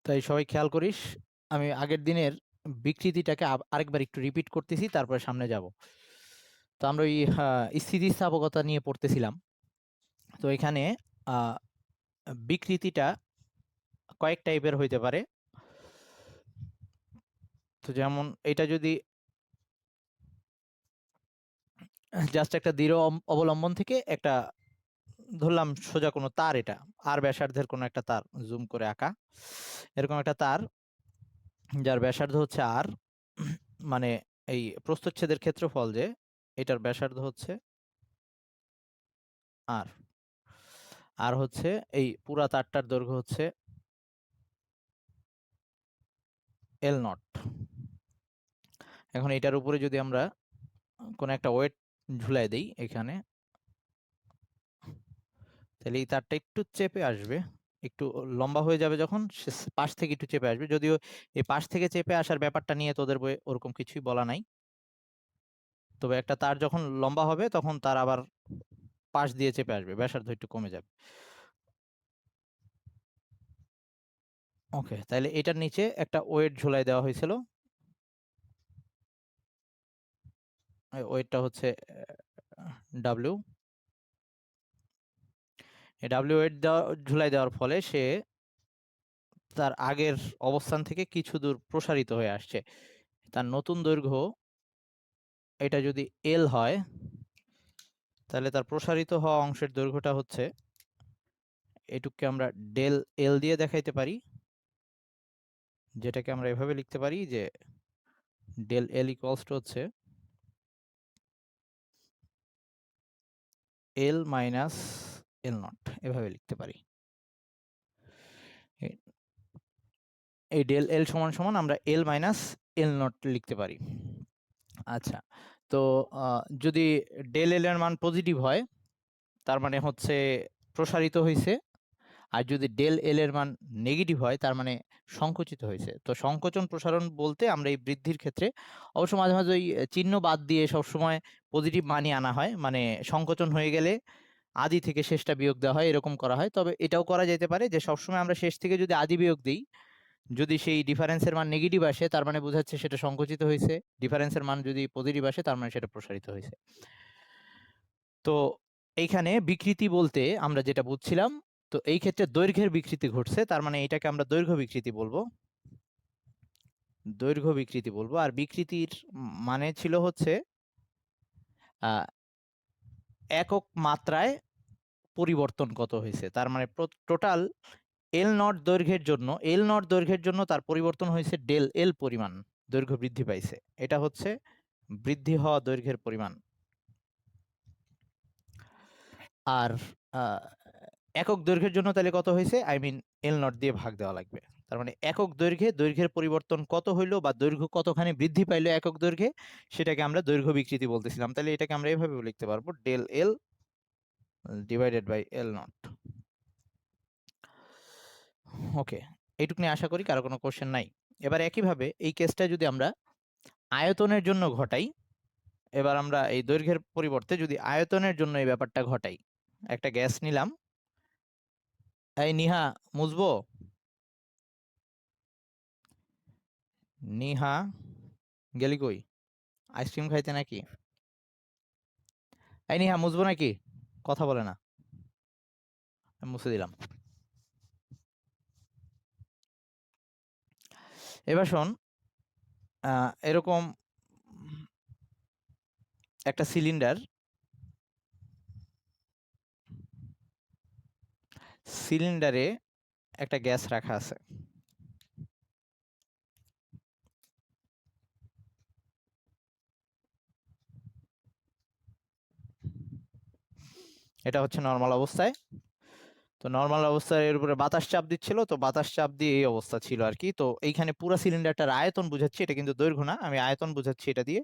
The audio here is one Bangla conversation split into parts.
তাই সবাই খেয়াল করিস, আমি আগের দিনের বিকৃতিটাকে আরেকবার একটু রিপিট করতেছি, তারপরে সামনে যাব। তো আমরা ওই স্থিতিস্থাপকতা নিয়ে পড়তেছিলাম। তো এখানে আহ, বিকৃতিটা কয়েক টাইপের হইতে পারে। তো যেমন এটা যদি জাস্ট একটা দৃঢ় অবলম্বন থেকে একটা, ধরলাম সোজা কোনো তার, এটা আর ব্যাসার্ধের কোনো একটা তার, জুম করে আঁকা এরকম একটা তার, যার ব্যাসার্ধ হচ্ছে আর, মানে এই প্রস্থচ্ছেদের ক্ষেত্রফল যে, এটার ব্যাসার্ধ হচ্ছে আর, আর হচ্ছে এই পুরা তারটার দৈর্ঘ্য হচ্ছে এল নট। এখন এটার উপরে যদি আমরা কোনো একটা ওয়েট ঝুলাই দেই এখানে, তাহলে এই তারটা একটু চেপে আসবে, একটু লম্বা হয়ে যাবে যখন, পাশ থেকে একটু চেপে আসবে। যদিও এই পাশ থেকে চেপে আসার ব্যাপারটা নিয়ে তোদের বইয়ে ওরকম কিছুই বলা নাই, তবে একটা তার যখন লম্বা হবে তখন তার আবার পাশ দিয়ে চেপে আসবে, ব্যাসার্ধ একটু কমে যাবে। ওকে, তাহলে এটার নিচে একটা ওয়েট ঝুলাই দেওয়া হয়েছিল, ওয়েটটা হচ্ছে ডাব্লিউ। এই ডাব্লিউ ওয়েট দেওয়া, ঝুলাই দেওয়ার ফলে সে তার আগের অবস্থান থেকে কিছু দূর প্রসারিত হয়ে আসছে। তার নতুন দৈর্ঘ্য এটা যদি এল হয়, তাহলে তার প্রসারিত হওয়া অংশের দৈর্ঘ্যটা হচ্ছে, এটুককে আমরা ডেল এল দিয়ে দেখাইতে পারি, যেটাকে আমরা এভাবে লিখতে পারি যে ডেল এল ইকুয়ালস টু হচ্ছে এল মাইনাস এল নট, এভাবে লিখতে পারি। এই ডেল এল সমান সমান আমরা এল মাইনাস এল নট লিখতে পারি। আচ্ছা, তো যদি ডেল এল এর মান পজিটিভ হয়, তার মানে হচ্ছে প্রসারিত হয়েছে, আর যদি ডেল এল এর মান নেগেটিভ হয়, তার মানে সংকুচিত হয়েছে। তো সংকোচন প্রসারণ বলতে আমরা এই বৃদ্ধির ক্ষেত্রে অবশ্য মাঝে মাঝে ওই চিহ্ন বাদ দিয়ে সবসময় পজিটিভ মানই আনা হয়, মানে সংকোচন হয়ে গেলে আদি থেকে শেষটা বিয়োগ দেওয়া হয়, এরকম করা হয়। তবে এটাও করা যেতে পারে যে সবসময় আমরা শেষ থেকে যদি আদি বিয়োগ দিই, যদি সেই ডিফারেন্সের মান নেগেটিভ আসে, তার মানে বোঝাচ্ছে সেটা সংকুচিত হয়েছে, ডিফারেন্সের মান যদি পজিটিভ আসে, তার মানে সেটা প্রসারিত হয়েছে। তো এইখানে বিকৃতি বলতে আমরা যেটা বুঝছিলাম, তো এই ক্ষেত্রে দৈর্ঘ্যের বিকৃতি ঘটছে, তার মানে এটাকে আমরা দৈর্ঘ্য বিকৃতি বলবো, দৈর্ঘ্য বিকৃতি বলবো। আর বিকৃতির মানে ছিল হচ্ছে আহ, একক মাত্রায় পরিবর্তন কত হয়েছে, তার মানে টোটাল এল নট দৈর্ঘ্যের জন্য, এল নট দৈর্ঘ্যের জন্য তার পরিবর্তন হয়েছে ডেল এল পরিমাণ, দৈর্ঘ্য বৃদ্ধি পাইছে, এটা হচ্ছে বৃদ্ধি হওয়া দৈর্ঘ্যের পরিমাণ। আর একক দৈর্ঘ্যের জন্য তাহলে কত হয়েছে, আই মিন এল নট দিয়ে ভাগ দেওয়া লাগবে। তার মানে একক দৈর্ঘ্যে দৈর্ঘ্যের পরিবর্তন কত হইলো, বা দৈর্ঘ্য কতখানি বৃদ্ধি পাইলো একক দৈর্ঘ্যে, সেটাকে আমরা দৈর্ঘ্য বিকৃতি বলতেছিলাম। তাহলে এটাকে আমরা এভাবে লিখতে পারবো, del L divided by L nought. Okay, এইটুকু নিয়ে আশা করি কারো কোনো কোশ্চেন নাই। এবার একইভাবে এই কেসটা যদি আমরা আয়তনের জন্য ঘটাই, এবার আমরা এই দৈর্ঘ্যের পরিবর্তে যদি আয়তনের জন্য এই ব্যাপারটা ঘটাই, একটা গ্যাস নিলাম, এই নিহা মুছবো, নিহা গেলি কই, আইসক্রিম খাইতে নাকি? এই নিহা মুছবো নাকি, কথা বলে না, আমি মুছে দিলাম। এবার শোন, এরকম একটা সিলিন্ডার, সিলিন্ডারে একটা গ্যাস রাখা আছে, এটা হচ্ছে নর্মাল অবস্থায়। তো নর্মাল অবস্থায় এর উপরে বাতাস চাপ দিচ্ছিল, তো বাতাস চাপ দিয়ে এই অবস্থা ছিল আর কি। তো এইখানে পুরো সিলিন্ডারটার আয়তন বুঝাচ্ছি, এটা কিন্তু দৈর্ঘ্য না, আমি আয়তন বুঝাচ্ছি এটা দিয়ে,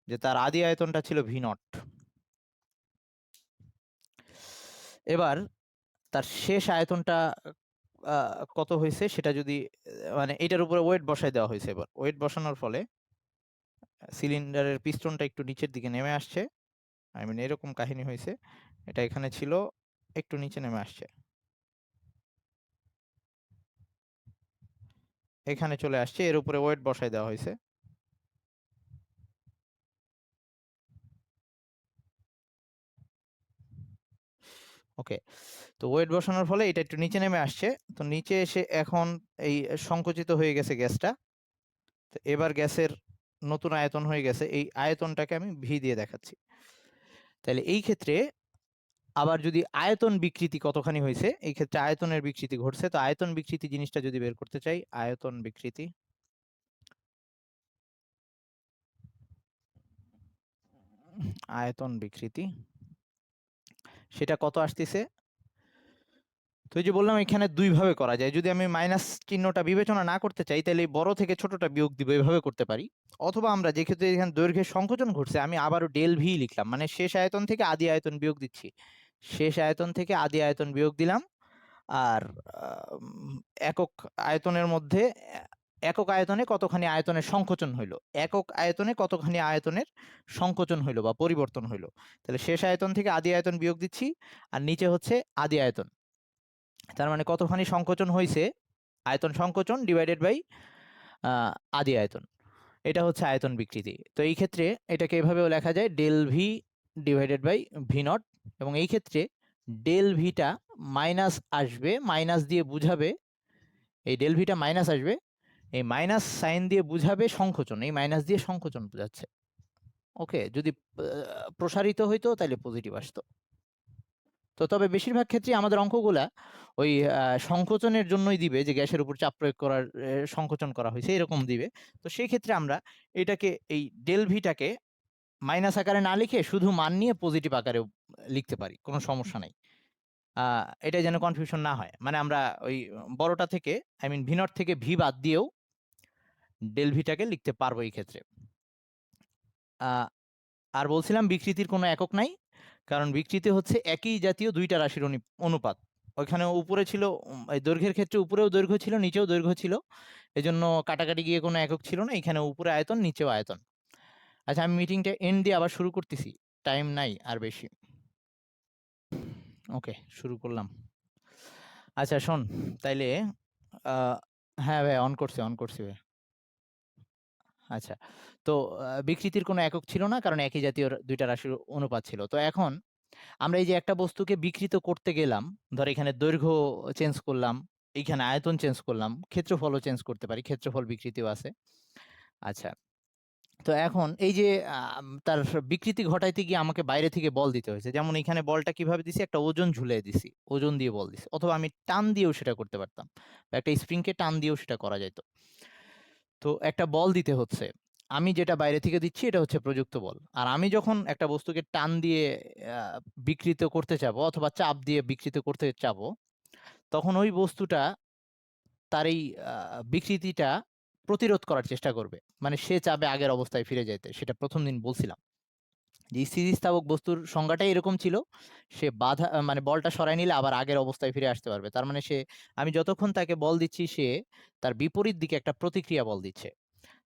যে তার আদি আয়তনটা ছিল ভি নট। এবার তার শেষ আয়তনটা কত হয়েছে সেটা যদি, মানে এটার উপরে ওয়েট বসাই দেওয়া হয়েছে। এবার ওয়েট বসানোর ফলে সিলিন্ডারের পিস্টনটা একটু নিচের দিকে নেমে আসছে, আই মিন এরকম কাহিনী হয়েছে, এটা এখানে ছিল, একটু নিচে নেমে আসছে। এখানে চলে আসছে, এর উপরে ওয়েট বসাই দেওয়া হয়েছে। ওকে, তো ওয়েট বসানোর ফলে এটা একটু নিচে নেমে আসছে। তো নিচে এসে এখন এই সংকুচিত হয়ে গেছে গ্যাসটা। তো এবার গ্যাসের নতুন আয়তন হয়ে গেছে, এই আয়তনটাকে আমি ভি দিয়ে দেখাচ্ছি। তাহলে এই ক্ষেত্রে আবার যদি আয়তন বিকৃতি কতখানি হয়েছে, এই ক্ষেত্রে আয়তনের বিকৃতি ঘটছে। তো আয়তন বিকৃতি জিনিসটা যদি বের করতে চাই, আয়তন বিকৃতি, আয়তন বিকৃতি সেটা কত আসতেছে? তো এই যে বললাম এখানে দুই ভাবে করা যায়। যদি আমি মাইনাস চিহ্নটা বিবেচনা না করতে চাই, তাহলে এই বড় থেকে ছোটটা বিয়োগ দিব, এভাবে করতে পারি। অথবা আমরা যে ক্ষেত্রে এখানে দৈর্ঘ্যের সংকোচন ঘটছে, আমি আবারও ডেল ভি লিখলাম, মানে শেষ আয়তন থেকে আদি আয়তন বিয়োগ দিচ্ছি। শেষ আয়তন থেকে আদি আয়তন বিয়োগ দিলাম। আর একক আয়তনের মধ্যে একক আয়তনে কতখানি আয়তনের সংকোচন হইলো, একক আয়তনে কতখানি আয়তনের সংকোচন হইলো বা পরিবর্তন হইলো। তাহলে শেষ আয়তন থেকে আদি আয়তন বিয়োগ দিচ্ছি, আর নিচে হচ্ছে আদি আয়তন। তার মানে কতখানি সংকোচন হয়েছে, আয়তন সংকোচন ডিভাইডেড বাই আদি আয়তন, এটা হচ্ছে আয়তন বিকৃতি। তো এই ক্ষেত্রে এটাকে এভাবেও লেখা যায়, del V divided by V nought. এবং এই ক্ষেত্রে ডেল ভিটা মাইনাস আসবে, মাইনাস দিয়ে বুঝাবে, এই ডেল ভিটা মাইনাস আসবে, এই মাইনাস সাইন দিয়ে বুঝাবে সংকোচন, এই মাইনাস দিয়ে সংকোচন বোঝাচ্ছে। ওকে, যদি প্রসারিত হইতো তাহলে পজিটিভ আসতো। তো তবে বেশিরভাগ ক্ষেত্রে আমাদের অঙ্কগুলা ওই সংকোচনের জন্যই দিবে, যে গ্যাসের উপর চাপ প্রয়োগ করার সংকোচন করা হয়েছে এরকম দিবে। তো সেই ক্ষেত্রে আমরা এটাকে, এই ডেল ভিটাকে মাইনাস আকারে না লিখে শুধু মান নিয়ে পজিটিভ আকারে লিখতে পারি, কোনো সমস্যা নাই। এটা যেন কনফিউশন না হয়, মানে আমরা ওই বড়টা থেকে, আই মিন ভি নট থেকে ভি বাদ দিয়েও ডেল ভিটাকে লিখতে পারবো এই ক্ষেত্রে। আর বলছিলাম বিকৃতির কোনো একক নাই, কারণ বিকৃতি হচ্ছে একই জাতীয় দুইটা রাশির অনুপাত। ওইখানে উপরে ছিল, এই দৈর্ঘ্যের ক্ষেত্রে উপরেও দৈর্ঘ্য ছিল, নিচেও দৈর্ঘ্য ছিল, এজন্য কাটাকাটি গিয়ে কোনো একক ছিল না। এখানে উপরে আয়তন, নিচেও আয়তন। আচ্ছা, আমি মিটিংটা এন্ড দিয়ে আবার শুরু করতেছি, টাইম নাই আর বেশি। ওকে, শুরু করলাম। আচ্ছা শোন, তাইলে হ্যাঁ ভাই, অন করছি ভাই। আচ্ছা, তো বিকৃতির কোনো একক ছিল না, কারণ একই জাতীয় দুইটা রাশির অনুপাত ছিল। তো এখন আমরা এই যে একটা বস্তুকে বিকৃত করতে গেলাম, ধর এখানে দৈর্ঘ্য চেঞ্জ করলাম, এইখানে আয়তন চেঞ্জ করলাম, ক্ষেত্রফলও চেঞ্জ করতে পারি, ক্ষেত্রফল বিকৃতিও আছে। আচ্ছা, তো এখন এই যে তার বিকৃতি ঘটাইতে গিয়ে আমাকে বাইরে থেকে বল দিতে হয়েছে। যেমন এখানে বলটা কিভাবে দিছি, একটা ওজন ঝুলিয়ে দিছি, ওজন দিয়ে বল দিছি, অথবা আমি টান দিয়েও সেটা করতে পারতাম, বা একটা স্প্রিংকে টান দিয়েও সেটা করা যেত। তো একটা বল দিতে হচ্ছে, আমি যেটা বাইরে থেকে দিচ্ছি এটা হচ্ছে প্রযুক্ত বল। আর আমি যখন একটা বস্তুকে টান দিয়ে বিকৃত করতে চাবো, অথবা চাপ দিয়ে বিকৃত করতে চাবো, তখন ওই বস্তুটা তার এই বিকৃতিটা প্রতিরোধ করার চেষ্টা করবে, মানে সে চাবে আগের অবস্থায় ফিরে যেতে। সেটা প্রথম দিন বলছিলাম যে স্থিতিস্থাপক বস্তুর সংজ্ঞাটাই এরকম ছিল, সে বাধা, মানে বলটা সরাই নিলে আবার আগের অবস্থায় ফিরে আসতে পারবে। তার মানে সে, আমি যতক্ষণ তাকে বল দিচ্ছি, সে তার বিপরীত দিকে একটা প্রতিক্রিয়া বল দিচ্ছে।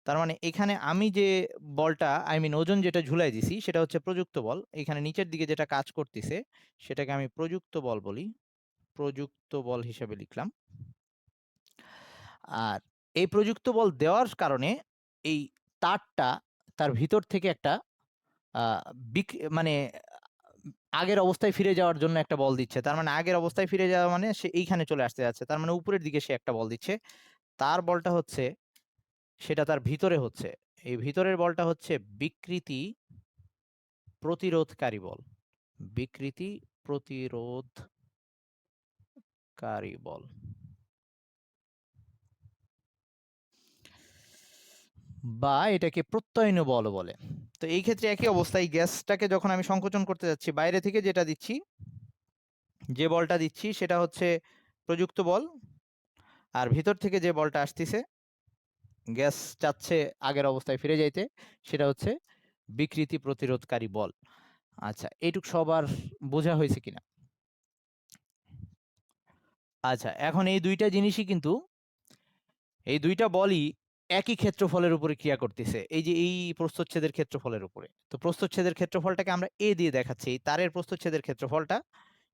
তার মানে এখানে আমি যে বলটা, আই মিন ওজন যেটা ঝুলাই দিছি, সেটা হচ্ছে প্রযুক্ত বল। এখানে নিচের দিকে যেটা কাজ করতেছে সেটাকে আমি প্রযুক্ত বল বলি, প্রযুক্ত বল হিসেবে লিখলাম। আর এই প্রযুক্ত বল দেওয়ার কারণে এই তারটা তার ভিতর থেকে একটা মানে আগের অবস্থায় ফিরে যাওয়ার জন্য একটা বল দিচ্ছে। তার মানে আগের অবস্থায় ফিরে যাওয়া মানে সে এইখানে চলে আসতে যাচ্ছে, তার মানে উপরের দিকে সে একটা বল দিচ্ছে। তার বলটা হচ্ছে, সেটা তার ভিতরে হচ্ছে, এই ভিতরের বলটা হচ্ছে বিকৃতি প্রতিরোধকারী বল, বিকৃতি প্রতিরোধকারী বল, বা এটাকে প্রত্যয়ন বল বলে। তো এই ক্ষেত্রে একই অবস্থায় গ্যাসটাকে যখন আমি সংকোচন করতে যাচ্ছি, বাইরে থেকে যেটা দিচ্ছি, যে বলটা দিচ্ছি সেটা হচ্ছে প্রযুক্ত বল, আর ভিতর থেকে যে বলটা আসতেছে, গ্যাস চাচ্ছে আগের অবস্থায় ফিরে যাইতে, সেটা হচ্ছে বিকৃতি প্রতিরোধকারী বল। আচ্ছা, এইটুক সবার বোঝা হয়েছে কিনা? আচ্ছা, এখন এই দুইটা জিনিসই কিন্তু, এই দুইটা বলই একই ক্ষেত্রফলের উপরে ক্রিয়া করতেছে, এই যে এই প্রস্থচ্ছেদের ক্ষেত্রফলের উপরে। তো প্রস্থচ্ছেদের ক্ষেত্রফলটাকে আমরা এ দিয়ে দেখাচ্ছি, এই তারের প্রস্থচ্ছেদের ক্ষেত্রফলটা,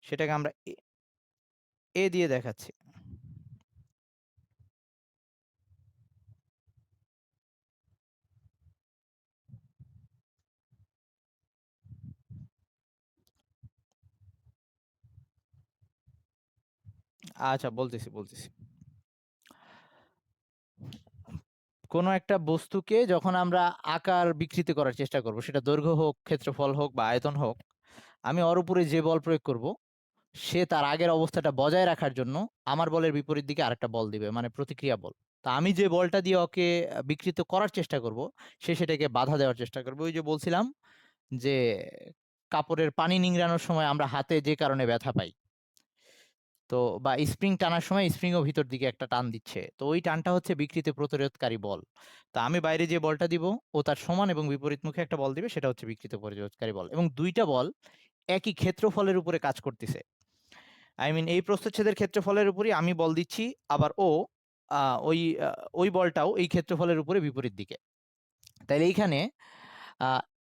সেটাকে আমরা এ দিয়ে দেখাচ্ছি। আচ্ছা, বলতেছি। কোনো একটা বস্তুকে যখন আমরা আকার বিকৃতি করার চেষ্টা করব, সেটা দৈর্ঘ্য হোক, ক্ষেত্রফল হোক বা আয়তন হোক, আমি ওর উপরে যে বল প্রয়োগ করব, সে তার আগের অবস্থাটা বজায় রাখার জন্য আমার বলের বিপরীত দিকে আরেকটা বল দিবে, মানে প্রতিক্রিয়া বল। তা আমি যে বলটা দিয়ে ওকে বিকৃত করার চেষ্টা করব, সে সেটাকে বাধা দেওয়ার চেষ্টা করবে। ওই যে বলছিলাম যে কাপড়ের পানি নিংড়ানোর সময় আমরা হাতে যে কারণে ব্যথা পাই, তো বা স্প্রিং টানার সময় স্প্রিংও ভিতর দিকে একটা টান দিচ্ছে, তো ওই টানটা হচ্ছে বিকৃতি প্রতিরোধকারী বল। তা আমি বাইরে যে বলটা দিব, ও তার সমান এবং বিপরীত মুখে একটা বল দিবে, সেটা হচ্ছে বিকৃতি প্রতিরোধকারী বল। এবং দুইটা বল একই ক্ষেত্রফলের উপরে কাজ করতেছে। আই মিন এই প্রস্থচ্ছেদের ক্ষেত্রফলের উপরই আমি বল দিচ্ছি, আবার ও ওই বলটাও এই ক্ষেত্রফলের উপরে বিপরীত দিকে। তাইলে এইখানে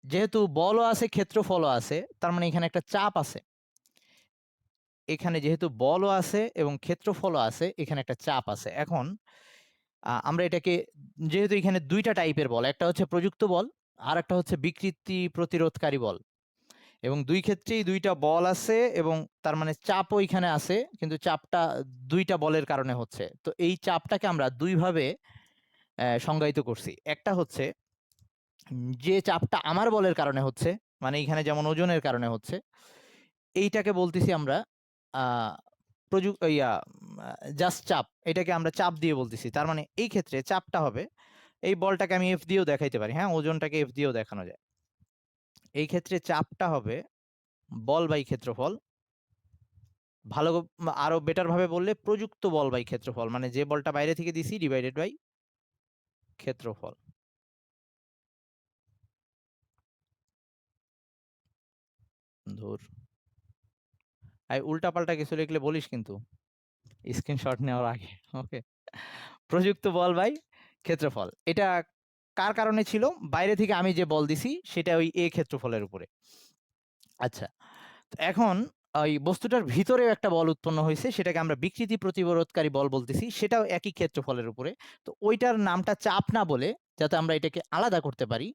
যেহেতু বলও আছে ক্ষেত্রফলও আছে, তার মানে এখানে একটা চাপ আছে। এখানে যেহেতু বলও আছে এবং ক্ষেত্রফলও আছে, এখানে একটা চাপ আছে। এখন আমরা এটাকে, যেহেতু এখানে দুইটা টাইপের বল, একটা হচ্ছে প্রযুক্ত বল আর একটা হচ্ছে বিকৃতি প্রতিরোধকারী বল, এবং দুই ক্ষেত্রেই দুইটা বল আছে এবং তার মানে চাপও এখানে আছে, কিন্তু চাপটা দুইটা বলের কারণে হচ্ছে। তো এই চাপটাকে আমরা দুইভাবে সংজ্ঞায়িত করছি। একটা হচ্ছে যে চাপটা আমার বলের কারণে হচ্ছে, মানে এখানে যেমন ওজনের কারণে হচ্ছে, এইটাকে বলতেছি আমরা জাস্ট চাপ। এটাকে আমরা চাপ দিয়ে বলতেছি। তার মানে এই ক্ষেত্রে চাপটা হবে, এই বলটাকে আমি এফ দিয়েও দেখাইতে পারি, হ্যাঁ, ওজনটাকে এফ দিয়েও দেখানো যায়। এই ক্ষেত্রে চাপটা হবে বল বাই ক্ষেত্রফল। ভালো, আরো বেটার ভাবে বললে প্রযুক্ত বল বাই ক্ষেত্রফল, মানে যে বলটা বাইরে থেকে দিছি ডিভাইডেড বাই ক্ষেত্রফল। ধুর, উল্টা পাল্টা কিছু লিখলে বলিস কিন্তু, স্ক্রিনশট নেওয়ার আগে। ওকে, প্রযুক্ত বল বাই ক্ষেত্রফল। এটা কার কারণে ছিল? বাইরে থেকে আমি যে বল দিছি সেটা ওই এ ক্ষেত্রফলের উপরে। আচ্ছা, এখন ওই বস্তুটার ভিতরেও একটা বল উৎপন্ন হয়েছে, সেটাকে আমরা বিকৃতি প্রতিরোধকারী বল বলতেছি, সেটাও একই ক্ষেত্রফলের উপরে। তো ওইটার নামটা চাপ না বলে, যাতে আমরা এটাকে আলাদা করতে পারি,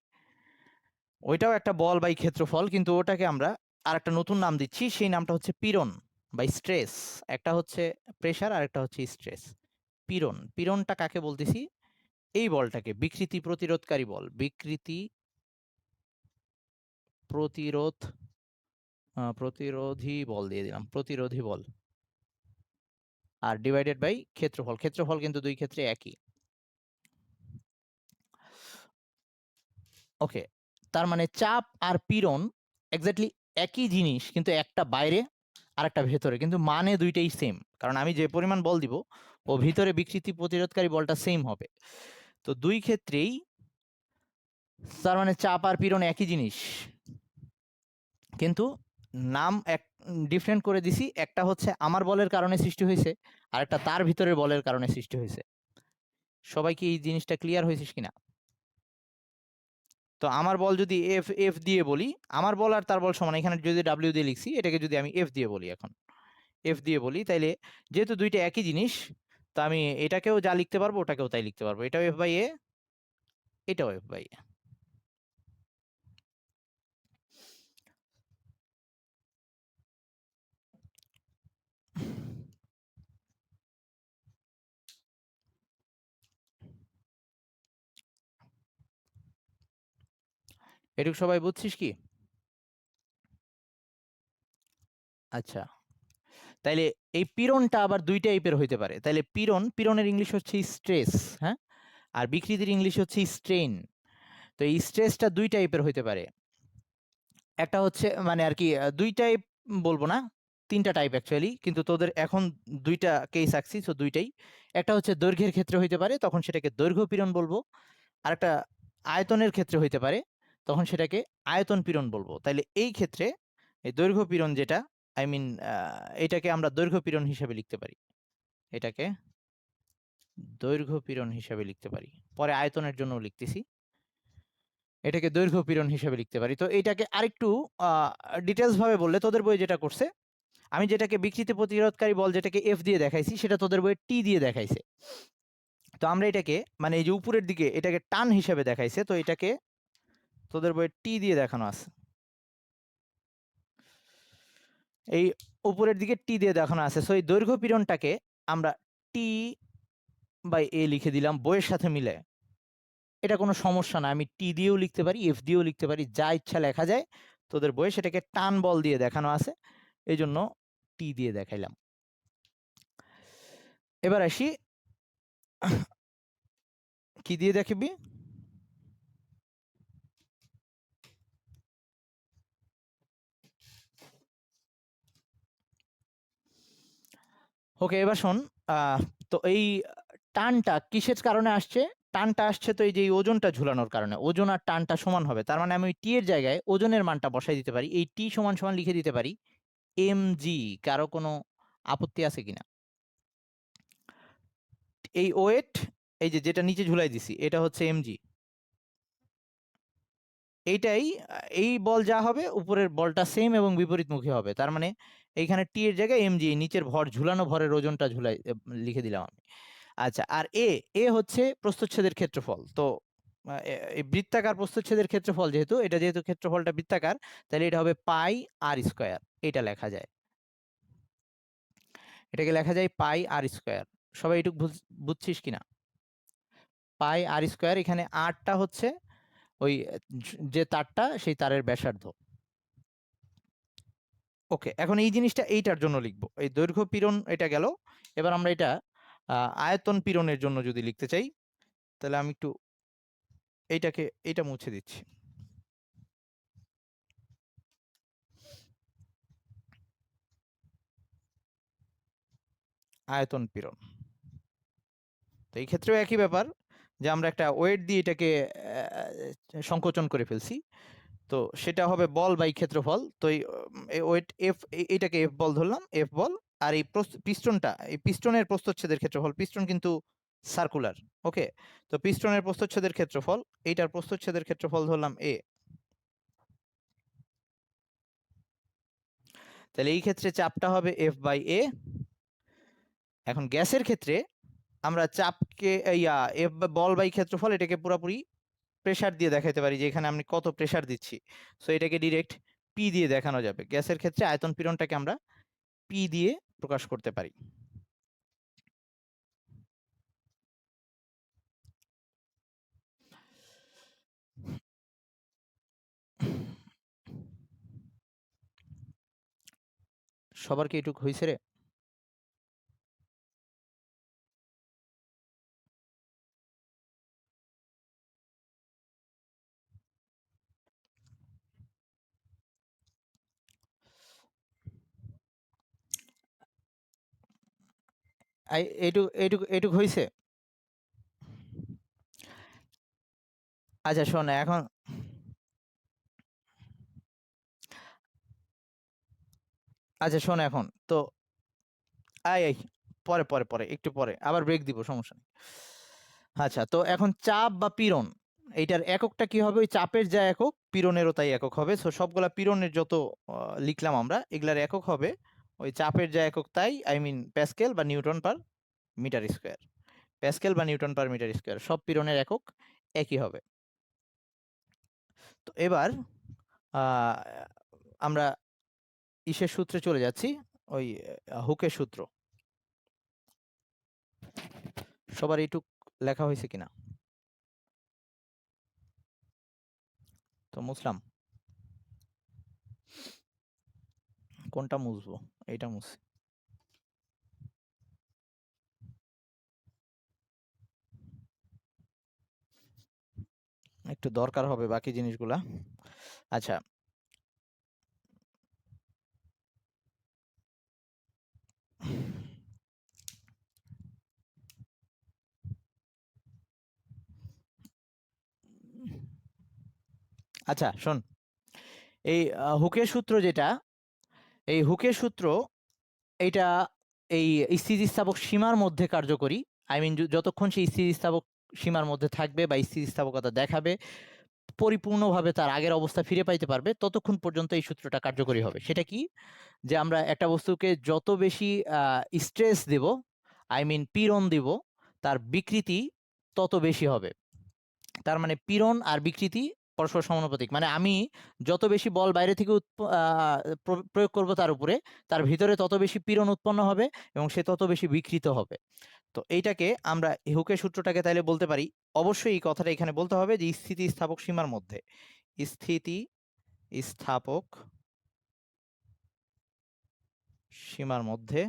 ওইটাও একটা বল বাই ক্ষেত্রফল, কিন্তু ওটাকে আমরা আর একটা নতুন নাম দিচ্ছি। সেই নামটা হচ্ছে পীড়ন বাই স্ট্রেস। একটা হচ্ছে প্রেসার আর একটা হচ্ছে স্ট্রেস। পীড়নটা কাকে বলতেছি? এই বলটাকে, বিকৃতি প্রতিরোধকারী বল, বিকৃতি প্রতিরোধ প্রতিরোধী বল দিয়ে দিলাম, প্রতিরোধী বল। আর ডিভাইডেড বাই ক্ষেত্রফল। ক্ষেত্রফল কিন্তু দুই ক্ষেত্রে একই। ওকে, তার মানে চাপ আর পীড়ন এক্স্যাক্টলি একই জিনিস, কিন্তু একটা বাইরে আর একটা ভেতরে, কিন্তু মানে দুইটাই সেম। কারণ আমি যে পরিমাণ বল দিব, ও ভিতরে বিকৃতি প্রতিরোধকারী বলটা সেম হবে। তো দুই ক্ষেত্রেই তার মানে চাপ আর পীড়ন একই জিনিস, কিন্তু নাম এক ডিফারেন্ট করে দিছি। একটা হচ্ছে আমার বলের কারণে সৃষ্টি হয়েছে, আর একটা তার ভিতরের বলের কারণে সৃষ্টি হয়েছে। সবাই কি এই জিনিসটা ক্লিয়ার হয়েছিস কিনা? তো আমার বল যদি এফ এফ দিয়ে বলি, আমার বল আর তার বল সমান, এখানে যদি ডাব্লিউ দিয়ে লিখছি, এটাকে যদি আমি এফ দিয়ে বলি, এখন এফ দিয়ে বলি, তাইলে যেহেতু দুইটা একই জিনিস, তো আমি এটাকেও যা লিখতে পারবো ওটাকেও তাই লিখতে পারবো। এটাও এফ বাই এ, এটাও এফ বাই এ। এটুকু সবাই বুঝছিস কি? আচ্ছা, তাইলে এই পীড়নটা আবার দুই টাইপের হইতে পারে। তাইলে পীড়নের ইংলিশ হচ্ছে স্ট্রেস, হ্যাঁ, আর বিকৃতির ইংলিশ হচ্ছে স্ট্রেন। তো এই স্ট্রেসটা দুই টাইপের হইতে পারে। একটা হচ্ছে মানে আর কি দুই টাইপ বলবো না, তিনটা টাইপ অ্যাকচুয়ালি, কিন্তু তোদের এখন দুইটা কেস আঁকছি, তো দুইটাই। একটা হচ্ছে দৈর্ঘ্যের ক্ষেত্রে হইতে পারে, তখন সেটাকে দৈর্ঘ্য পীড়ন বলবো। আর একটা আয়তনের ক্ষেত্রে হইতে পারে, তখন সেটাকে আয়তন পীড়ন বলবো। তাইলে এই ক্ষেত্রে এই দৈর্ঘ্য পীড়ন যেটা, আই মিন এটাকে আমরা দৈর্ঘ্য পীড়ন হিসেবে লিখতে পারি। এটাকে দৈর্ঘ্য পীড়ন হিসেবে লিখতে পারি। পরে আয়তনের জন্য লিখতেছি। এটাকে দৈর্ঘ্য পীড়ন হিসেবে লিখতে পারি। তো এটাকে আরেকটু ডিটেলস ভাবে বললে, তোদের বই যেটা করছে, আমি যেটাকে বিকৃতি প্রতিরোধকারী বল যেটাকে এফ দিয়ে দেখাইছি, সেটা তোদের বইয়ে টি দিয়ে দেখাইছে। তো আমরা এটাকে, মানে এই যে উপরের দিকে এটাকে টান হিসেবে দেখাইছে, তো এটাকে তোদের বইয়ে টি দিয়ে দেখানো আছে। এই উপরের দিকে টি দিয়ে দেখানো আছে, সো এই দৈর্ঘ্য পীড়নটাকে আমরা টি বাই এ লিখে দিলাম বইয়ের সাথে মিলে। এটা কোনো সমস্যা না, আমি টি দিয়েও লিখতে পারি, এফ দিয়েও লিখতে পারি, যা ইচ্ছা লেখা যায়। তোদের বইয়ে সেটাকে টান বল দিয়ে দেখানো আছে, এই জন্য টি দিয়ে দেখাইলাম। এবার আসি, কি দিয়ে দেখাবি? ওকে, এবার শোন, তো এই টানটা কিসের কারণে আসছে? টানটা আসছে তো এই যে ওজনটা ঝুলানোর কারণে, ওজন আর টানটা সমান হবে, তার মানে আমি টি এর জায়গায় ওজনের মানটা বসাই দিতে পারি, এই টি সমান সমান লিখে দিতে পারি mg। কারো কোনো আপত্তি আছে কিনা? এই ওয়েট, এই যে যেটা নিচে ঝুলাই দিছি, এটা হচ্ছে mg। এইটাই, এই বল যা হবে উপরের বলটা সেম এবং বিপরীতমুখী হবে, তার মানে এইখানে টি এর জায়গায় mg, নিচের ভর, ঝুলানো ভরের ওজনটা ঝুলাই লিখে দিলাম আমি। আচ্ছা, আর এ হচ্ছে প্রস্থচ্ছেদের ক্ষেত্রফল। তো এই বৃত্তাকার প্রস্থচ্ছেদের ক্ষেত্রফল, যেহেতু ক্ষেত্রফলটা বৃত্তাকার, তাহলে এটা হবে পাই আর স্কোয়ার। এটা লেখা যায়, এটাকে লেখা যায় পাই আর স্কোয়ার। সবাই এটুকু বুঝছিস কিনা? পাই আর স্কোয়ার, এখানে আরটা হচ্ছে ওই যে তারটা, সেই তারের ব্যাসার্ধ। ওকে, এখন এই জিনিসটা এইটার জন্য লিখবো, এই দৈর্ঘ্য পীড়ন এটা গেল। এবার আমরা এটা আয়তন পীড়নের জন্য যদি লিখতে চাই, তাহলে আমি একটু এইটা মুছে দিচ্ছি। আয়তন পীড়ন, তো এই ক্ষেত্রেও একই ব্যাপার, যে আমরা একটা ওয়েট দিয়ে এটাকে সংকোচন করে ফেলছি, তো সেটা হবে বল বাই ক্ষেত্রফল। তো এই ওয়েট এফ, এইটাকে এফ বল ধরলাম, এফ বল। আর এই পিস্টনটা, এই পিস্টনের প্রস্থচ্ছেদের ক্ষেত্রফল, পিস্টন কিন্তু সার্কুলার। ওকে, তো পিস্টনের প্রস্থচ্ছেদের ক্ষেত্রফল, এইটার প্রস্থচ্ছেদের ক্ষেত্রফল ধরলাম এ। তাহলে এই ক্ষেত্রে চাপটা হবে এফ বাই এ। এখন গ্যাসের ক্ষেত্রে আমরা চাপকে এফ বল বাই ক্ষেত্রফল, এটাকে পুরোপুরি প্রেসার দিয়ে দেখাতে পারি, যে এখানে আমি কত প্রেসার দিচ্ছি। সো এটাকে ডিরেক্ট পি দিয়ে দেখানো যাবে। গ্যাসের ক্ষেত্রে আয়তন পীড়নটাকে আমরা পি দিয়ে প্রকাশ করতে পারি। সবার কি এটুক হয়েছে রে? এইটুক এইটুক এইটুক হয়েছে? আচ্ছা শোন এখন, আচ্ছা শোন এখন তো, আই পরে পরে পরে একটু পরে আবার ব্রেক দিব, সমস্যা নেই। আচ্ছা, তো এখন চাপ বা পীড়ন, এইটার এককটা কি হবে? ওই চাপের যা একক, পীড়নেরও তাই একক হবে। সো সবগুলা পীড়নের যত লিখলাম আমরা, এগুলার একক হবে ওই চাপের যা একক, তাই আই মিন প্যাসকেল বা newton per metre square. Pascal বা নিউটন পার মিটার স্কোয়ার, সব পীড়নের একক একই হবে। তো এবার আমরা ইসের সূত্রে চলে যাচ্ছি, ওই হুকের সূত্র। সবার এইটুক লেখা হয়েছে কিনা? তো মুছলাম, কোনটা মুছবো? এইটা মুছি। একটু দরকার হবে বাকি জিনিসগুলা। আচ্ছা, আচ্ছা শোন, এই হুকের সূত্র যেটা, এই হুকের সূত্র এইটা এই স্থিতিস্থাপক সীমার মধ্যে কার্যকরী। আই মিন যতক্ষণ সেই স্থিতিস্থাপক সীমার মধ্যে থাকবে বা স্থিতিস্থাপকতা দেখাবে, পরিপূর্ণভাবে তার আগের অবস্থা ফিরে পাইতে পারবে, ততক্ষণ পর্যন্ত এই সূত্রটা কার্যকরী হবে। সেটা কি? যে আমরা একটা বস্তুকে যত বেশি স্ট্রেস দেব, আই মিন পীড়ন দিব, তার বিকৃতি তত বেশি হবে। তার মানে পীড়ন আর বিকৃতি পরস্পর সমানুপাতিক মানে আমি যত বেশি বল বাইরে থেকে প্রয়োগ করব তার উপরে, তার ভিতরে তত বেশি পীড়ন উৎপন্ন হবে এবং সে তত বেশি বিকৃত হবে। তো এইটাকে আমরা হুকের সূত্রটাকে তাইলে বলতে পারি, অবশ্যই এই কথাটা এখানে বলতে হবে যে স্থিতিস্থাপক সীমার মধ্যে, স্থিতিস্থাপক সীমার মধ্যে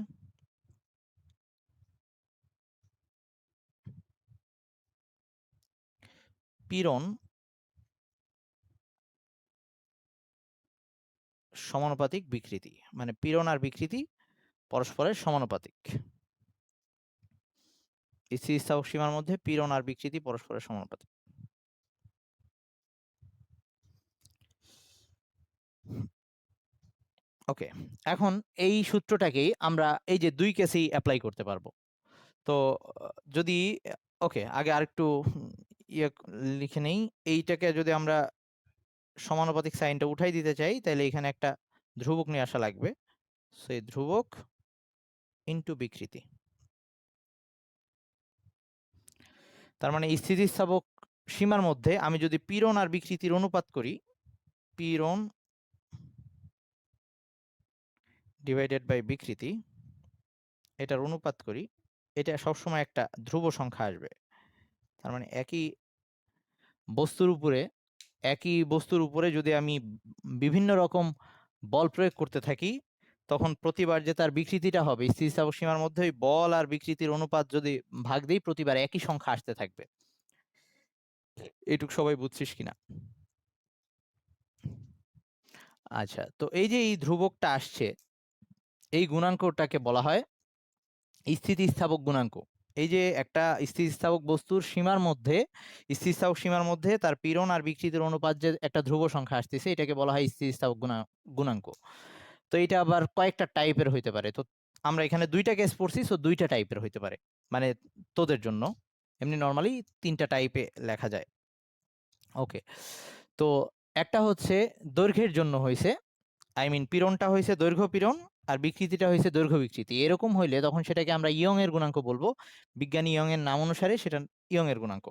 পীড়ন সমানুপাতিক বিকৃতি, মানে পীড়ন আর বিকৃতি পরস্পরের সমানুপাতিক। স্থিতিস্থাপক সীমার মধ্যে পীড়ন আর বিকৃতি পরস্পরের সমানুপাতিক। ওকে, এখন এই সূত্রটাকেই আমরা এই যে দুই কেসেই অ্যাপ্লাই করতে পারবো। তো যদি ওকে আগে আরেকটু ইয়ে লিখে নেই, এইটাকে যদি আমরা সমানুপাতিক সাইনটা উঠাই দিতে চাই তাহলে এখানে একটা ধ্রুবক নিয়ে আসা লাগবে, সেই ধ্রুবক ইনটু বিকৃতি। তার মানে স্থিতিস্থাপক সীমার মধ্যে আমি যদি পীড়ন আর বিকৃতির অনুপাত করি, পীড়ন ডিভাইডেড বাই বিকৃতি, এটার অনুপাত করি, এটা সবসময় একটা ধ্রুব সংখ্যা আসবে। তার মানে একই বস্তুর উপরে যদি আমি বিভিন্ন রকম বল প্রয়োগ করতে থাকি, তখন প্রতিবার যে তার বিকৃতিটা হবে স্থিতিস্থাপক সীমার মধ্যে ওই বল আর বিকৃতির অনুপাত যদি ভাগ দেই, প্রতিবার একই সংখ্যা আসতে থাকবে। এইটুক সবাই বুঝছিস কিনা? আচ্ছা, তো এই যে এই ধ্রুবকটা আসছে, এই গুণাঙ্কটাকে বলা হয় স্থিতিস্থাপক গুণাঙ্ক। এই যে একটা স্থিতিস্থাপক বস্তুর স্থিতিস্থাপক সীমার মধ্যে তার পীড়ন আর বিকৃতির অনুপাত যে একটা ধ্রুব সংখ্যা আসতেছে, এটাকে বলা হয় স্থিতিস্থাপক গুণাঙ্ক। তো এটা আবার কয়েকটা টাইপের হইতে পারে। তো আমরা এখানে দুইটা কেস পড়ছি, সো দুইটা টাইপের হইতে পারে, মানে তোদের জন্য। এমনি নর্মালি তিনটা টাইপে লেখা যায়। ওকে, তো একটা হচ্ছে দৈর্ঘ্যের জন্য হয়েছে, পীড়নটা হয়েছে দৈর্ঘ্য পীড়ন আর বিকৃতিটা হয়েছে দৈর্ঘ্য বিকৃতি। এরকম হইলে তখন সেটাকে আমরা ইয়ং এর গুণাঙ্ক বলবো, বিজ্ঞানী ইয়ং এর নাম অনুসারে সেটা ইয়ং এর গুণাঙ্ক।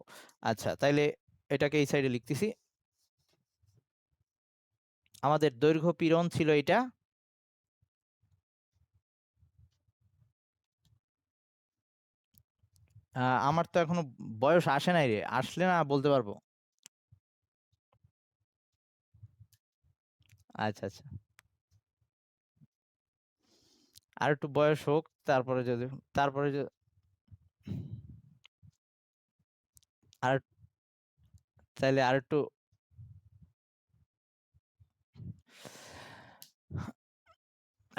আচ্ছা, তাইলে এটাকে এই সাইডে লিখতেছি। আমাদের দৈর্ঘ্য পীড়ন ছিল এটা, আমার তো এখনো বয়স আসে নাই রে, আসলে না বলতে পারবো। আচ্ছা আচ্ছা, আর একটু বয়স হোক, তারপরে যদি তারপরে আর তাইলে আর একটু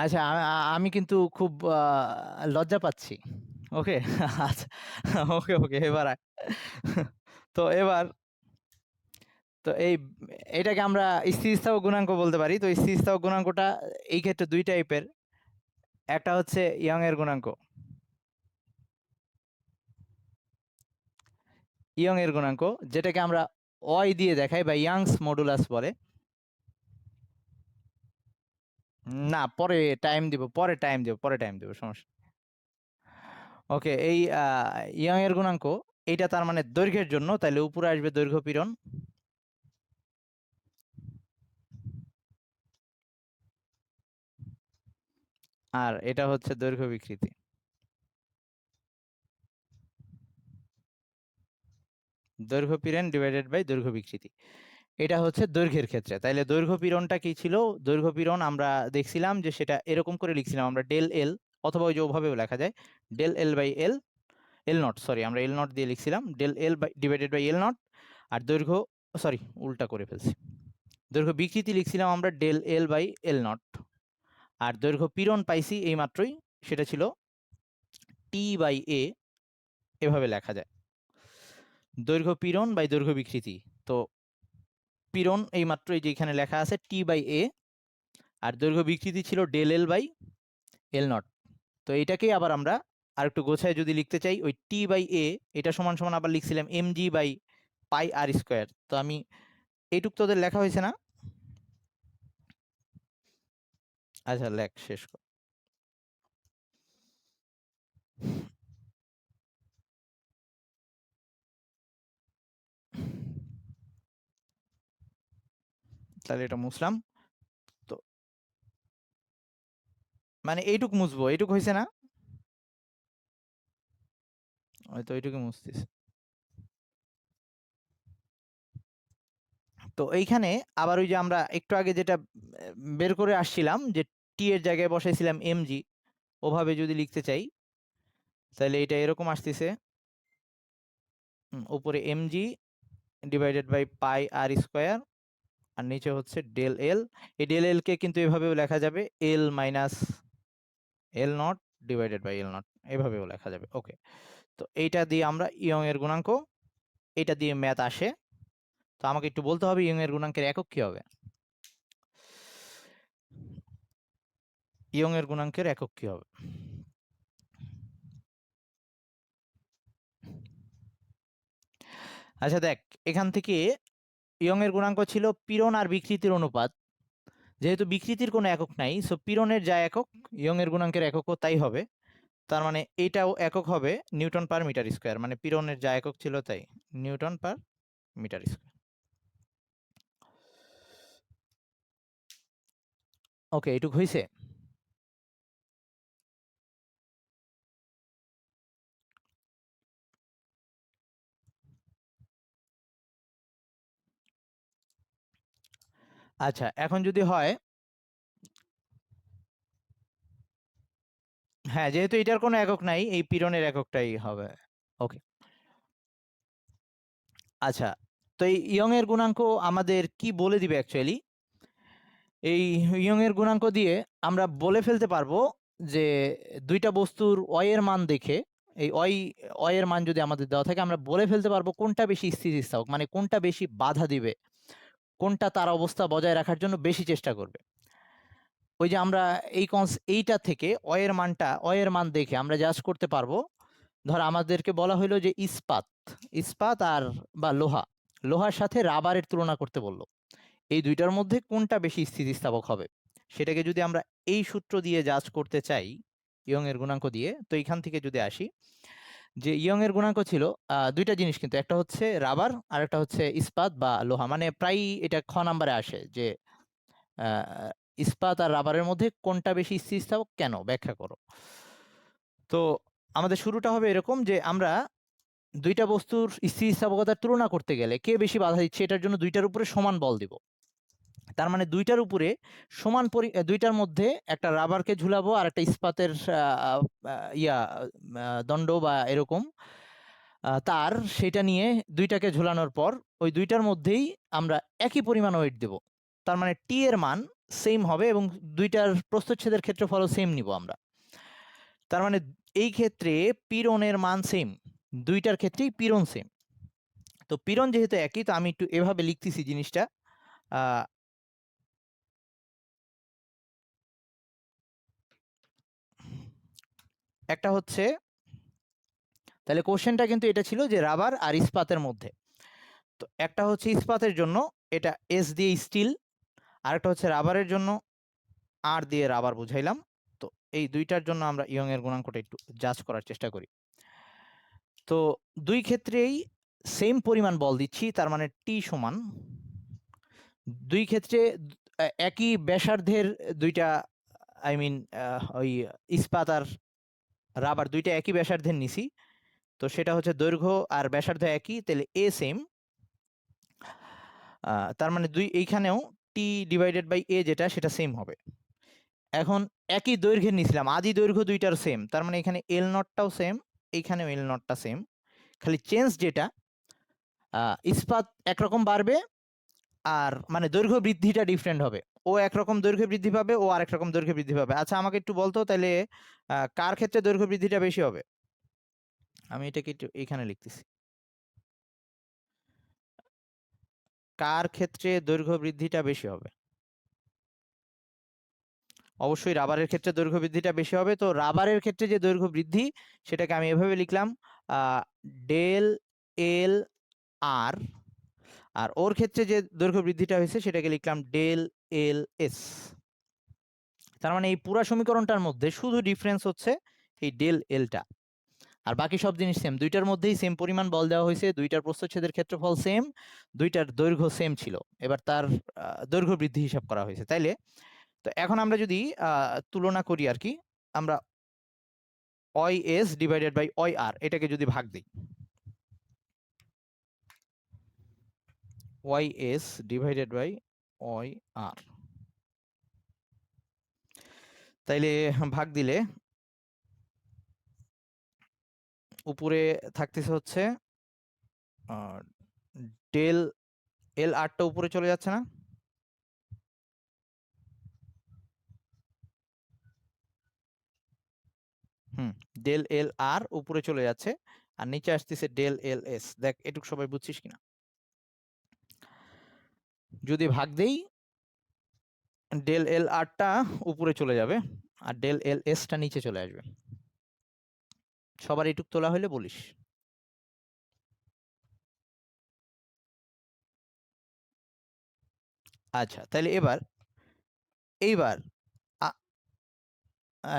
আচ্ছা, আমি কিন্তু খুব লজ্জা পাচ্ছি। ওকে আচ্ছা, ওকে ওকে এবার তো এবার তো এটাকে আমরা স্থিতিস্থাপক গুণাঙ্ক বলতে পারি। তো স্থিতিস্থাপক গুণাঙ্কটা এই ক্ষেত্রে দুই টাইপের, একটা হচ্ছে ইয়ং এর গুণাঙ্ক, যেটাকে আমরা ওয়াই দিয়ে দেখাই বা ইয়াংস মডুলাস বলে। না, পরে টাইম দিব, পরে টাইম দিব, সমস্যা। ওকে, এই ইয়ং এর গুণাঙ্ক এইটা তার মানে দৈর্ঘ্যের জন্য, তাহলে উপরে আসবে দৈর্ঘ্য পীড়ন, আর এটা হচ্ছে দৈর্ঘ্য বিকৃতি। দৈর্ঘ্য পীড়ন ডিভাইডেড বাই দৈর্ঘ্য বিকৃতি, এটা হচ্ছে দৈর্ঘ্যের ক্ষেত্রে। তাইলে দৈর্ঘ্য পীড়নটা কি ছিল? দৈর্ঘ্য পীড়ন আমরা দেখছিলাম যে সেটা এরকম করে লিখছিলাম আমরা, ডেল এল, অথবা ওই যে ওভাবেও লেখা যায় del L by L, L nought, sorry আমরা এল নট দিয়ে লিখছিলাম, del L by divided by L nought. আর দৈর্ঘ্য, সরি উল্টা করে ফেলছি, দৈর্ঘ্য বিকৃতি লিখছিলাম আমরা del L by L nought. আর দৈর্ঘ্য পীড়ন পাইছি এই মাত্রই, সেটা ছিল টি বাই এ, এভাবে লেখা যায়, দৈর্ঘ্য পীড়ন বাই দৈর্ঘ্য বিকৃতি। তো পীড়ন এই মাত্রই যে এখানে লেখা আছে টি বাই এ, আর দৈর্ঘ্য বিকৃতি ছিল del L by L nought. তো এটাকেই আবার আমরা আর একটু গোছায় যদি লিখতে চাই, ওই টি বাই এ এটা সমান সমান আবার লিখছিলাম M G by pi R square. তো আমি এইটুক তোদের লেখা হয়েছে না? আচ্ছা, লেখ শেষ কর। তাহলে এটা মুছলাম। তো মানে এইটুক মুছবো, এইটুক হয়েছে না? হয়তো এইটুকু মুছতেছি। তো এইখানে আবার ওই যে আমরা একটু আগে যেটা বের করে আসছিলাম যে টি এর জায়গায় বসাইছিলাম এমজি, ওভাবে যদি লিখতে চাই তাহলে এটা এরকম আসতেছে, উপরে MG divided by pi R square, আর নিচে হচ্ছে ডেল এল। এই ডেল এল কে কিন্তু এভাবেও লেখা যাবে L minus L nought divided by L nought, এভাবেও লেখা যাবে। ওকে, তো এইটা দিয়ে আমরা ইয়ং এর গুণাঙ্ক, এটা দিয়ে ম্যাথ আসে। তো আমাকে একটু বলতে হবে ইয়ং এর গুণাঙ্কের একক কি হবে। ইয়ং এর গুণাঙ্কের একক কি হবে? আচ্ছা দেখ, এখান থেকে ইয়ং এর গুণাঙ্ক ছিল পীড়ন আর বিকৃতির অনুপাত। যেহেতু বিকৃতির কোনো একক নাই, সো পীড়নের যা একক ইয়ং এর গুণাঙ্কের এককও তাই হবে। তার মানে এইটাও একক হবে নিউটন পার মিটার স্কোয়ার, মানে পীড়নের যা একক ছিল তাই নিউটন পার মিটার স্কোয়ার। ওকে, এইটুক হয়েছে। আচ্ছা, এখন যদি হয়, হ্যাঁ যেহেতু এটার কোনো একক নাই, এই পীড়নের এককটাই হবে। ওকে, আচ্ছা, তো এই ইয়ং এর গুণাঙ্ক আমাদের কি বলে দিবে অ্যাকচুয়ালি? এই ইয়ং এর গুণাঙ্ক দিয়ে আমরা বলে ফেলতে পারবো যে দুইটা বস্তুর অয় এর মান দেখে, এই অয় এর মান যদি আমাদের দেওয়া থাকে, আমরা বলে ফেলতে পারবো কোনটা বেশি স্থিতিস্থাপক, মানে কোনটা বেশি বাধা দিবে, কোনটা তার অবস্থা বজায় রাখার জন্য বেশি চেষ্টা করবে। ওই যে আমরা এইটা থেকে অয়ের মান দেখে আমরা জাজ করতে পারবো। ধর আমাদেরকে বলা হলো যে ইস্পাত আর বা লোহার সাথে রাবারের তুলনা করতে বললো, এই দুইটার মধ্যে কোনটা বেশি স্থিতিস্থাপক হবে, সেটাকে যদি আমরা এই সূত্র দিয়ে জাজ করতে চাই ইয়ং এর গুণাঙ্ক দিয়ে, তো এখান থেকে যদি আসি যে ইয়ং এর গুণাঙ্ক ছিল দুইটা জিনিস, কিন্তু একটা হচ্ছে রাবার আর একটা হচ্ছে ইস্পাত বা লোহা, মানে প্রায় এটা খ নাম্বারে আসে যে ইস্পাত আর রাবারের মধ্যে কোনটা বেশি স্থিতিস্থাপক, কেন ব্যাখ্যা করো। তো আমাদের শুরুটা হবে এরকম যে আমরা দুইটা বস্তুর স্থিতিস্থাপকতার তুলনা করতে গেলে কে বেশি বাধা দিচ্ছে এটার জন্য দুইটার উপরে সমান বল দিব। তার মানে দুইটার উপরে সমান দুইটার মধ্যে একটা রাবারকে ঝুলাবো আর একটা ইস্পাতের দণ্ড বা এরকম তার, সেটা নিয়ে দুইটাকে ঝুলানোর পর ওই দুইটার মধ্যেই আমরা একই পরিমাণ ওয়েট দেব। তার মানে টি এর মান সেম হবে এবং দুইটার প্রস্থচ্ছেদের ক্ষেত্রফলও সেম নিব আমরা। তার মানে এই ক্ষেত্রে পীড়নের মান সেম, দুইটার ক্ষেত্রেই পীড়ন সেম। তো পীড়ন যেহেতু একই, তো আমি একটু এভাবে লিখতেছি জিনিসটা। একটা হচ্ছে, তাহলে কোশ্চেনটা কিন্তু এটা ছিল যে রাবার আর ইস্পাতের মধ্যে। তো একটা হচ্ছে ইস্পাতের জন্য এটা এস দিয়ে স্টিল, আর একটা হচ্ছে রাবারের জন্য আর দিয়ে রাবার বুঝাইলাম। তো এই দুইটার জন্য আমরা ইয়ং এর গুণাঙ্কটা একটু জাজ করার চেষ্টা করি। তো দুই ক্ষেত্রেই সেম পরিমাণ বল দিচ্ছি, তার মানে টি সমান দুই ক্ষেত্রে একই ব্যাসার্ধের দুইটা, আই মিন ওই ইস্পাত আর রাবার দুইটা একই ব্যাসার্ধের নিছি। তো সেটা হচ্ছে দৈর্ঘ্য আর ব্যাসার্ধ একই, তাহলে এ সেম। তার মানে এইখানেও টি ডিভাইডেড বাই এ যেটা সেটা সেম হবে। এখন একই দৈর্ঘ্যের নিছিলাম, আদি দৈর্ঘ্য দুইটার সেম, তার মানে এখানে এল নটটাও সেম, এইখানেও এল নটটা সেম। খালি চেঞ্জ যেটা, ইস্পাত একরকম বাড়বে, আর মানে দৈর্ঘ্য বৃদ্ধিটা ডিফারেন্ট হবে। ও একরকম দৈর্ঘ্য বৃদ্ধি পাবে, ও আরেক রকম দৈর্ঘ্য বৃদ্ধি পাবে। আচ্ছা আমাকে একটু বলতো তাহলে কার ক্ষেত্রে দৈর্ঘ্য বৃদ্ধিটা বেশি হবে? আমি এটাকে একটু এইখানে লিখতেছি, কার ক্ষেত্রে দৈর্ঘ্য বৃদ্ধিটা বেশি হবে? অবশ্যই রাবারের ক্ষেত্রে দৈর্ঘ্য বৃদ্ধিটা বেশি হবে। তো রাবারের ক্ষেত্রে যে দৈর্ঘ্য বৃদ্ধি সেটাকে আমি এভাবে লিখলাম ডেল এল আর, আর ওর ক্ষেত্রে যে দৈর্ঘ্য বৃদ্ধিটা হয়েছে সেটাকে লিখলাম ডেল এল এস। তার মানে এই পুরো সমীকরণটার মধ্যে শুধু ডিফারেন্স হচ্ছে এই ডেল এলটা। আর বাকি সব জিনিস সেম, দুইটার মধ্যেই সেম পরিমাণ বল দেওয়া হয়েছে, দুইটার প্রস্থচ্ছেদের ক্ষেত্রফল সেম, দুইটার দৈর্ঘ্য সেম ছিল। এবার তার দৈর্ঘ্য বৃদ্ধি হিসাব করা হয়েছে। তাইলে তো এখন আমরা যদি তুলনা করি আর কি, আমরা Y S divided by Y R এটাকে যদি ভাগ দিই, Y S divided by Y R, তাইলে ভাগ দিলে উপরে থাকতেছে হচ্ছে ডেল এল আরটা উপরে চলে যাচ্ছে না, ডেল এল আর উপরে চলে যাচ্ছে, আর নিচে আসতেছে ডেল এল এস। দেখ এটুক সবাই বুঝছিস কিনা? যদি ভাগ দেই ডেল এল আরটা উপরে চলে যাবে আর ডেল এল এসটা নিচে চলে আসবে। সবার এটুক তোলা হলে বলিস। আচ্ছা তাহলে এইবার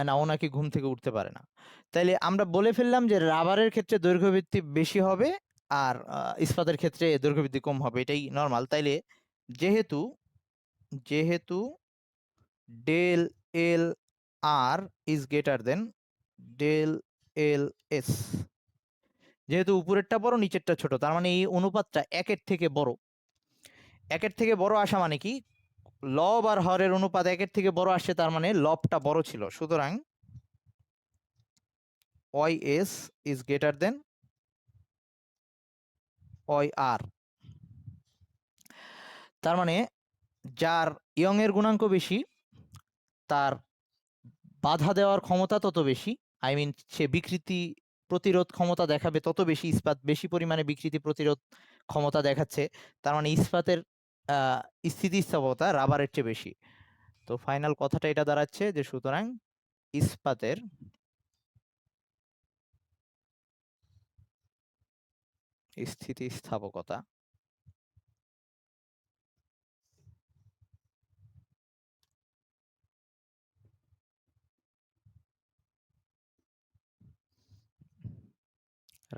না, ও নাকি ঘুম থেকে উঠতে পারে না। তাইলে আমরা বলে ফেললাম যে রাবারের ক্ষেত্রে দৈর্ঘ্য বৃদ্ধি বেশি হবে আর ইস্পাতের ক্ষেত্রে দৈর্ঘ্য বৃদ্ধি কম হবে, এটাই নর্মাল। তাইলে যেহেতু যেহেতু del L R is greater than del L S, যেহেতু উপরেরটা বড় নিচেরটা ছোট, তার মানে এই অনুপাতটা একের থেকে বড়। একের থেকে বড় আসা মানে কি, লব আর হরের অনুপাত একের থেকে বড় আসছে, তার মানে লবটা বড় ছিল। সুতরাং Y S is greater than Y R. তার মানে যার ইয়ং এর গুণাঙ্ক বেশি তার বাধা দেওয়ার ক্ষমতা তত বেশি, আই মিন সে বিকৃতি প্রতিরোধ ক্ষমতা দেখাবে তত বেশি। ইস্পাত বেশি পরিমাণে বিকৃতি প্রতিরোধ ক্ষমতা দেখাচ্ছে, তার মানে ইস্পাতের স্থিতিস্থাপকতা রাবারের চেয়ে বেশি। তো ফাইনাল কথাটা এটা দাঁড়াচ্ছে যে সুতরাং ইস্পাতের স্থিতিস্থাপকতা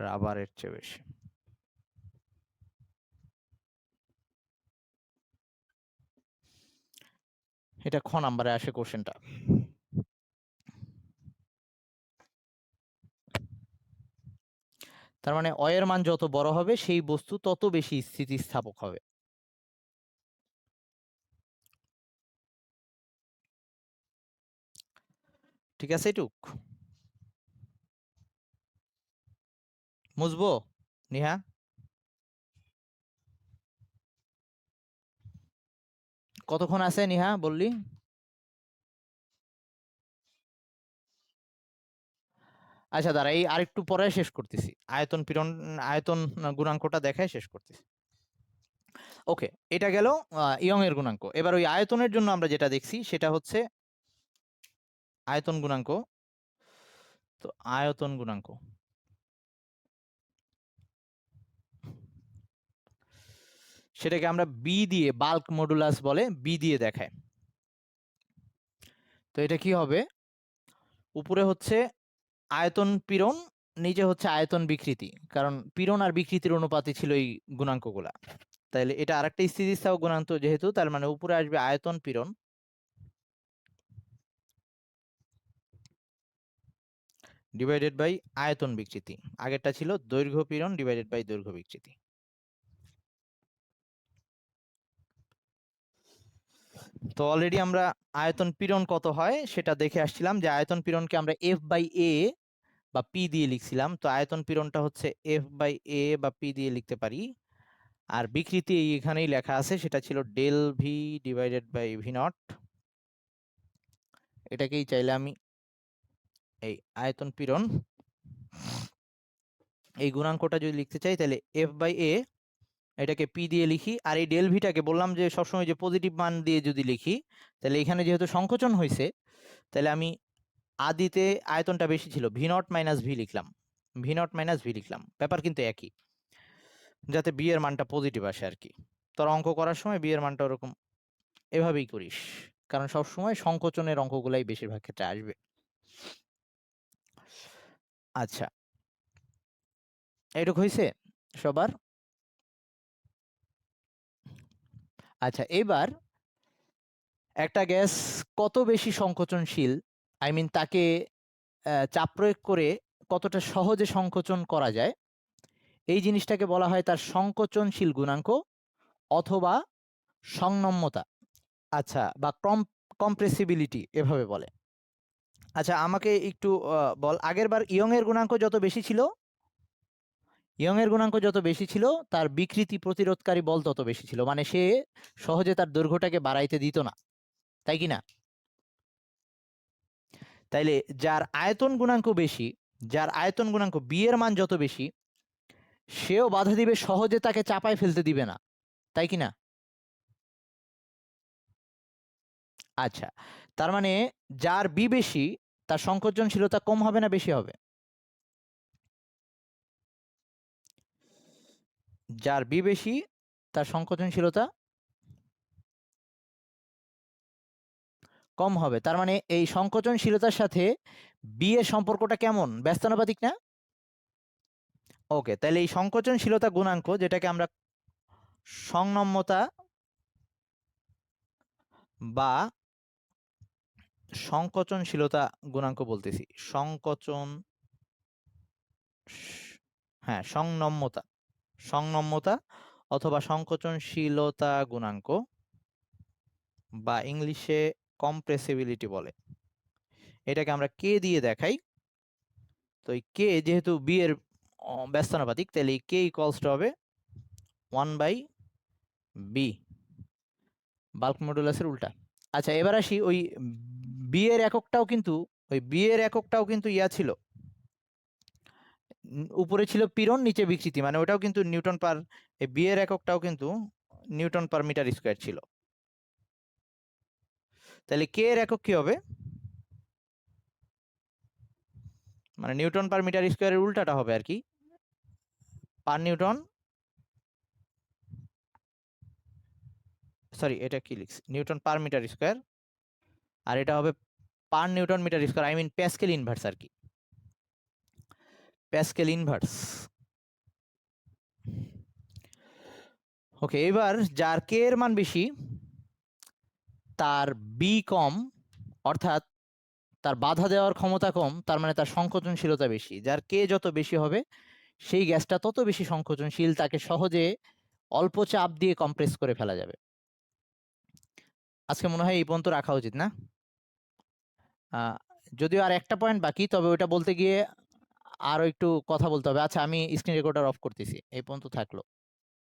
রাবারের চেয়ে বেশি। এটা খ নাম্বারে আসে কোশ্চেনটা। তার মানে অয়ের মান যত বড় হবে সেই বস্তু তত বেশি স্থিতিস্থাপক হবে। ঠিক আছে, এটুক মুছবো নিহা? কতক্ষণ আছে নিহা বললি? আচ্ছা দাঁড়া, এই আরেকটু পরে শেষ করতেছি, আয়তন পীড়ন আয়তন গুণাঙ্কটা দেখায় শেষ করতেছি। ওকে, এটা গেল ইয়ং এর গুণাঙ্ক। এবার ওই আয়তনের জন্য আমরা যেটা দেখছি সেটা হচ্ছে আয়তন গুণাঙ্ক। তো আয়তন গুণাঙ্ক সেটাকে আমরা বি দিয়ে, বাল্ক মডুলাস বলে, বি দিয়ে দেখায়। তো এটা কি হবে, উপরে হচ্ছে আয়তন পীড়ন, নিচে হচ্ছে আয়তন বিকৃতি, কারণ পীড়ন আর বিকৃতির অনুপাতই ছিল এই গুণাঙ্কগুলা। তাহলে এটা আরেকটা স্থিতিস্থাপক গুণাঙ্ক যেহেতু, তার মানে উপরে আসবে আয়তন পীড়ন ডিভাইডেড বাই আয়তন বিকৃতি। আগেরটা ছিল দৈর্ঘ্য পীড়ন ডিভাইডেড বাই দৈর্ঘ্য বিকৃতি। তো অলরেডি আমরা আয়তন পীড়ন কত হয় সেটা দেখে আসছিলাম, যে আয়তন পীড়নকে আমরা এফ বাই এ বা পি দিয়ে লিখছিলাম। তো আয়তন পীড়নটা হচ্ছে এফ বাই এ বা পি দিয়ে লিখতে পারি। আর বিকৃতি এখানেই লেখা আছে, সেটা ছিল del V divided by V nought. এটাকেই চাইলে আমি এই আয়তন পীড়ন এই গুণাঙ্কটা যদি লিখতে চাই তাহলে এফ বাই এ, এটাকে পি দিয়ে লিখি। আর এই ডেল ভিটাকে বললাম যে সবসময় যে পজিটিভ মান দিয়ে যদি লিখি, তাহলে এখানে যেহেতু সংকোচন হয়েছে, তাহলে আমি আদিতে আয়তনটা বেশি ছিল, ভি নট মাইনাস ভি লিখলাম, ভি নট মাইনাস ভি লিখলাম। ব্যাপার কিন্তু একই, যাতে বি এর মানটা পজিটিভ আসে আর কি। তোর অঙ্ক করার সময় বি এর মানটা ওরকম এভাবেই করিস, কারণ সবসময় সংকোচনের অঙ্কগুলাই বেশিরভাগ ক্ষেত্রে আসবে। আচ্ছা, এইটুকু হয়েছে সবার? আচ্ছা, এবার একটা গ্যাস কত বেশি সংকোচনশীল, আই মিন তাকে চাপ প্রয়োগ করে কতটা সহজে সংকোচন করা যায়, এই জিনিসটাকে বলা হয় তার সংকোচনশীল গুণাঙ্ক অথবা সংনম্যতা। আচ্ছা, বা কম্প্রেসিবিলিটি এভাবে বলে। আচ্ছা, আমাকে একটু বল, আগেরবার ইয়ং এর গুণাঙ্ক যত বেশি ছিল, ইয়ং এর গুণাঙ্ক যত বেশি ছিল তার বিকৃতি প্রতিরোধকারী বল তত বেশি ছিল, মানে সে সহজে তার দৈর্ঘ্যটাকে বাড়াইতে দিত না, তাই কি না? তাইলে যার আয়তন গুণাঙ্ক বেশি, যার আয়তন গুণাঙ্ক বি এর মান যত বেশি, সেও বাধা দিবে, সহজে তাকে চাপায় ফেলতে দিবে না, তাই কি না? আচ্ছা, তার মানে যার বি বেশি তার সংকোচনশীলতা কম হবে না বেশি হবে? যার বি বেশি তার সংকোচনশীলতা কম হবে, তার মানে এই সংকোচনশীলতার সাথে বি এর সম্পর্কটা কেমন, ব্যস্তানুপাতিক না? ওকে, তাহলে এই সংকোচনশীলতা গুণাঙ্ক, যেটাকে আমরা সংনম্যতা বা সংকোচনশীলতা গুণাঙ্ক বলতেছি, হ্যাঁ, সংনম্যতা অথবা সংকোচনশীলতা গুণাঙ্ক, বা ইংলিশে কম্প্রেসিবিলিটি বলে। এটাকে আমরা কে দিয়ে দেখাই। তো এই কে যেহেতু বি এর ব্যস্তানুপাতিক, তাহলে কে ইকুয়ালস টু হবে 1/b, বাল্ক মডুলাসের উল্টা। আচ্ছা, এবার আসি, ওই বি এর এককটাও কিন্তু ইয়া ছিল, উপরে ছিল পীড়ন, নিচে বিকৃতি, মানে ওটাও কিন্তু নিউটন পার, বি এর এককটাও কিন্তু নিউটন পার মিটার স্কোয়ার ছিল। তাহলে কে এর একক কি হবে, মানে নিউটন পার মিটার স্কোয়ারের উল্টাটা হবে আর কি, পার নিউটন, সরি এটা কি লিখছি, নিউটন পার মিটার স্কোয়ার, আর এটা হবে per newton metre square, I mean pascal inverse আর কি, প্যাসকেল ইনভার্স। ওকে, এবার যার কে এর মান বেশি তার বি কম, অর্থাৎ তার বাধা দেওয়ার ক্ষমতা কম, তার মানে তার সংকোচনশীলতা বেশি। যার কে যত বেশি হবে সেই গ্যাসটা তত বেশি সংকোচনশীল, তাকে সহজে অল্প চাপ দিয়ে কম্প্রেস করে ফেলা যাবে। আজকে মনে হয় এই পর্যন্ত রাখা উচিত না? যদিও আর একটা পয়েন্ট বাকি, তবে ওইটা বলতে গিয়ে আরো একটু কথা বলতে হবে। আচ্ছা, আমি স্ক্রিন রেকর্ডার অফ করতেছি, এই পর্যন্ত থাকলো।